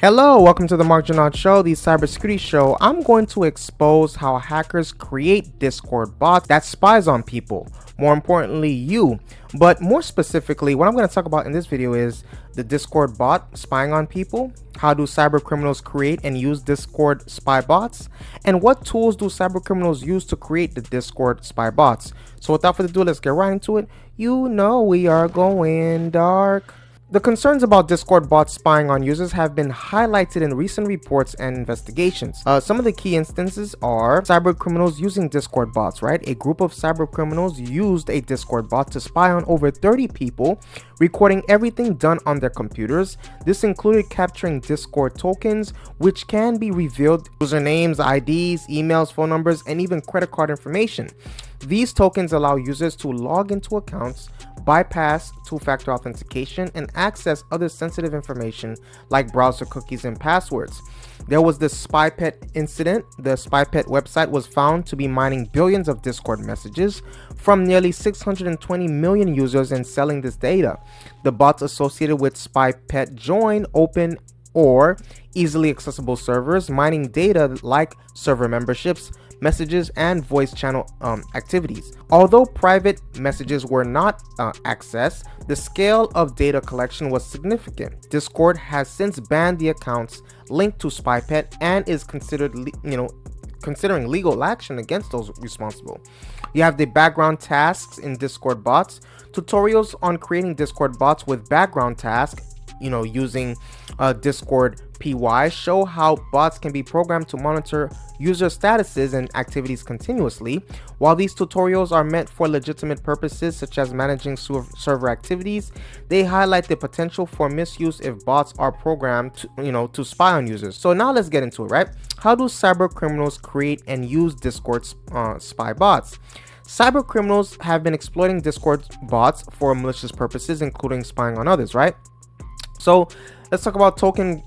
Hello, welcome to the Mark Janot Show, the cybersecurity show. I'm going to expose how hackers create Discord bots that spies on people, more importantly you. But more specifically, what I'm going to talk about in this video is the Discord bot spying on people. How do cyber criminals create and use Discord spy bots? And what tools do cyber criminals use to create the Discord spy bots? So without further ado, let's get right into it. You know we are going dark. The concerns about Discord bots spying on users have been highlighted in recent reports and investigations. Some of the key instances are cyber criminals using Discord bots, right? A group of cyber criminals used a Discord bot to spy on over 30 people, recording everything done on their computers. This included capturing Discord tokens, which can be revealed usernames, IDs, emails, phone numbers, and even credit card information. These tokens allow users to log into accounts, bypass two-factor authentication, and access other sensitive information like browser cookies and passwords. There was the SpyPet incident. The SpyPet website was found to be mining billions of Discord messages from nearly 620 million users and selling this data. The bots associated with SpyPet join open or easily accessible servers, mining data like server memberships, messages, and voice channel activities. Although private messages were not accessed, the scale of data collection was significant. Discord has since banned the accounts linked to SpyPet and is considering legal action against those responsible. You have the background tasks in Discord bots. Tutorials on creating Discord bots with background tasks using Discord PY show how bots can be programmed to monitor user statuses and activities continuously. While these tutorials are meant for legitimate purposes such as managing server activities, they highlight the potential for misuse if bots are programmed to spy on users. So now let's get into it, right? How do cyber criminals create and use Discord spy bots? Cyber criminals have been exploiting Discord bots for malicious purposes, including spying on others, right? So let's talk about token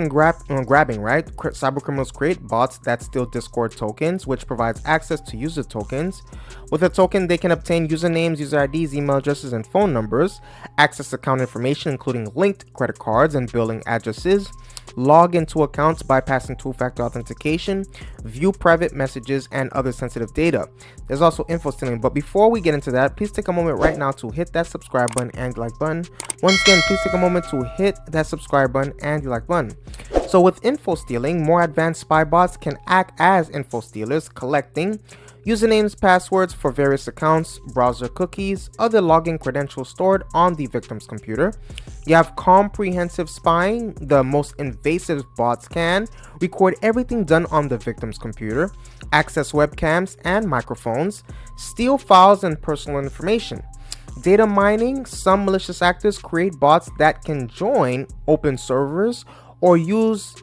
grabbing, right? Cyber criminals create bots that steal Discord tokens, which provides access to user tokens. With a token, they can obtain usernames, user IDs, email addresses, and phone numbers, access account information, including linked credit cards and billing addresses, log into accounts bypassing two-factor authentication, view private messages, and other sensitive data. There's also info stealing, but before we get into that, please take a moment right now to hit that subscribe button and like button. Once again, please take a moment to hit that subscribe button and like button. So with info stealing, more advanced spy bots can act as info stealers, collecting usernames, passwords for various accounts, browser cookies, other login credentials stored on the victim's computer. You have comprehensive spying. The most invasive bots can record everything done on the victim's computer, access webcams and microphones, steal files and personal information. Data mining. Some malicious actors create bots that can join open servers or use,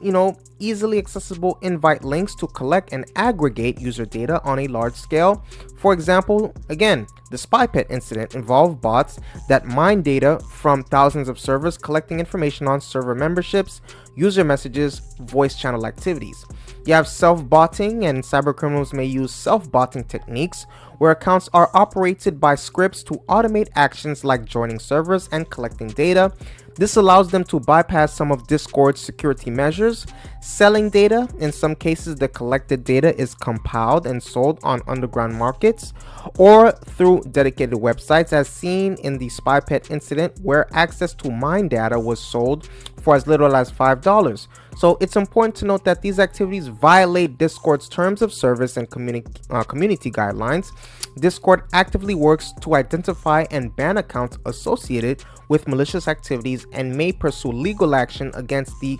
easily accessible invite links to collect and aggregate user data on a large scale. For example, again, the SpyPet incident involved bots that mine data from thousands of servers, collecting information on server memberships, user messages, voice channel activities. You have self-botting, and cyber criminals may use self-botting techniques where accounts are operated by scripts to automate actions like joining servers and collecting data. This allows them to bypass some of Discord's security measures. Selling data. In some cases, the collected data is compiled and sold on underground markets or through dedicated websites, as seen in the SpyPet incident, where access to mine data was sold for as little as $5. So it's important to note that these activities violate Discord's terms of service and community guidelines. Discord actively works to identify and ban accounts associated with malicious activities and may pursue legal action against the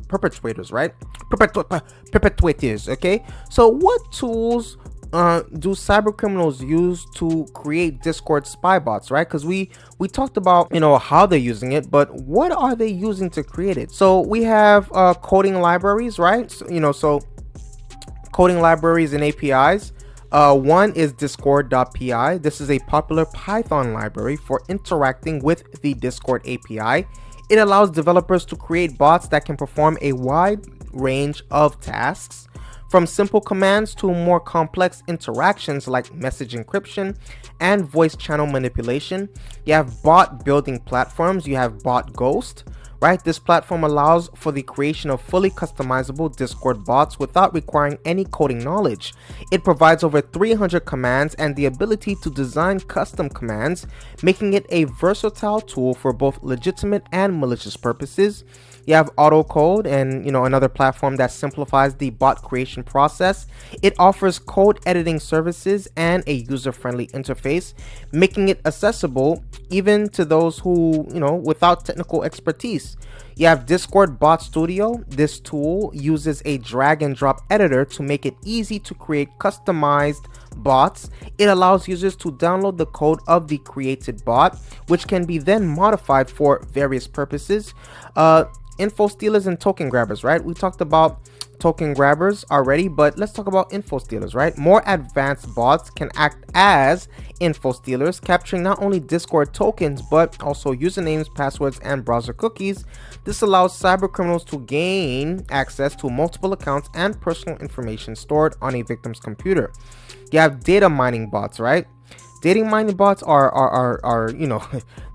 perpetrators, right? Perpetrators, okay? So what tools do cyber criminals use to create Discord spy bots, right? Because we talked about how they're using it, but what are they using to create it? So we have coding libraries, right? So coding libraries and APIs. One is discord.py. This is a popular Python library for interacting with the Discord API. It allows developers to create bots that can perform a wide range of tasks, from simple commands to more complex interactions like message encryption and voice channel manipulation. You have bot building platforms. You have Bot Ghost, right? This platform allows for the creation of fully customizable Discord bots without requiring any coding knowledge. It provides over 300 commands and the ability to design custom commands, making it a versatile tool for both legitimate and malicious purposes. You have AutoCode, and another platform that simplifies the bot creation process. It offers code editing services and a user-friendly interface, making it accessible even to those who, without technical expertise. You have Discord Bot Studio. This tool uses a drag and drop editor to make it easy to create customized bots. It allows users to download the code of the created bot, which can be then modified for various purposes. Info stealers and token grabbers, right? We talked about token grabbers already, but let's talk about info stealers, right? More advanced bots can act as info stealers, capturing not only Discord tokens, but also usernames, passwords, and browser cookies. This allows cyber criminals to gain access to multiple accounts and personal information stored on a victim's computer. You have data mining bots, right? Data mining bots are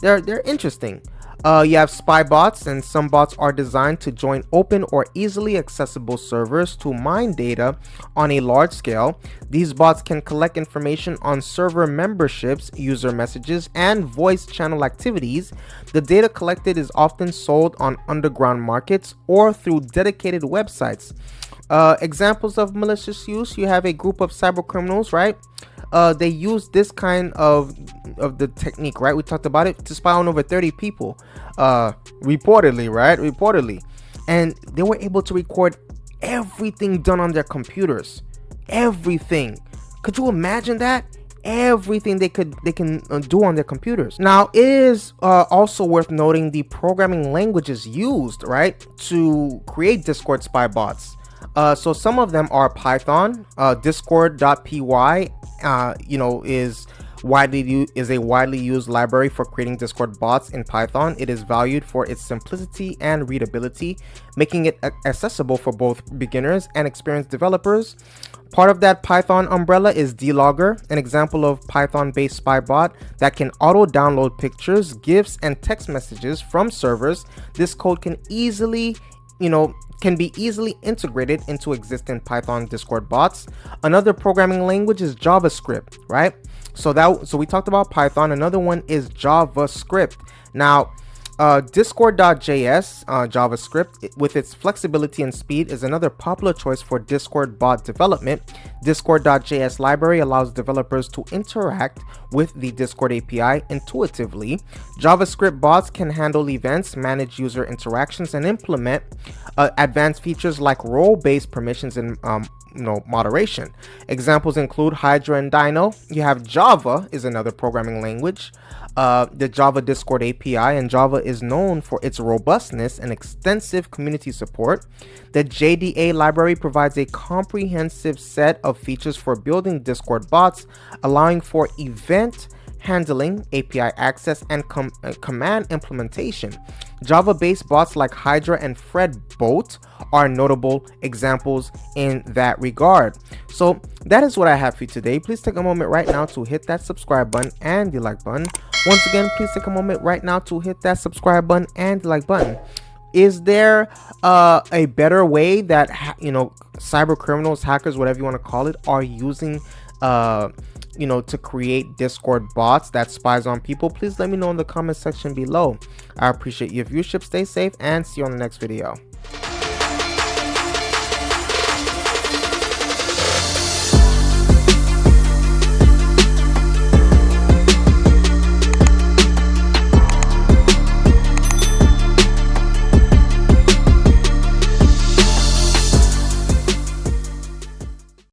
they're interesting. You have spy bots, and some bots are designed to join open or easily accessible servers to mine data on a large scale. These bots can collect information on server memberships, user messages, and voice channel activities. The data collected is often sold on underground markets or through dedicated websites. Examples of malicious use: you have a group of cyber criminals, right? They use this kind of the technique, right? We talked about it, to spy on over 30 people, reportedly, right? And they were able to record everything done on their computers. Everything. Could you imagine that? Everything they can do on their computers. Now, it is also worth noting the programming languages used, right, to create Discord spy bots. So some of them are Python. Discord.py is a widely used library for creating Discord bots in Python. It is valued for its simplicity and readability, making it accessible for both beginners and experienced developers. Part of that Python umbrella is Dlogger, an example of Python-based spy bot that can auto-download pictures, GIFs, and text messages from servers. This code can be easily integrated into existing Python Discord bots. Another programming language is JavaScript, right? So we talked about Python. Another one is JavaScript. Now, Discord.js, JavaScript, with its flexibility and speed, is another popular choice for Discord bot development. Discord.js library allows developers to interact with the Discord API intuitively. JavaScript bots can handle events, manage user interactions, and implement advanced features like role-based permissions and moderation. Examples include Hydra and Dino. You have Java is another programming language. The Java Discord API, and Java is known for its robustness and extensive community support. The JDA library provides a comprehensive set of features for building Discord bots, allowing for event handling, API access, and command implementation. Java-based bots like Hydra and Fredboat are notable examples in that regard. So that is what I have for you today. Please take a moment right now to hit that subscribe button and the like button. Once again, please take a moment right now to hit that subscribe button and the like button. Is there a better way that cyber criminals, hackers, whatever you want to call it, are using to create Discord bots that spies on people? Please let me know in the comment section below. I appreciate your viewership. Stay safe and see you on the next video.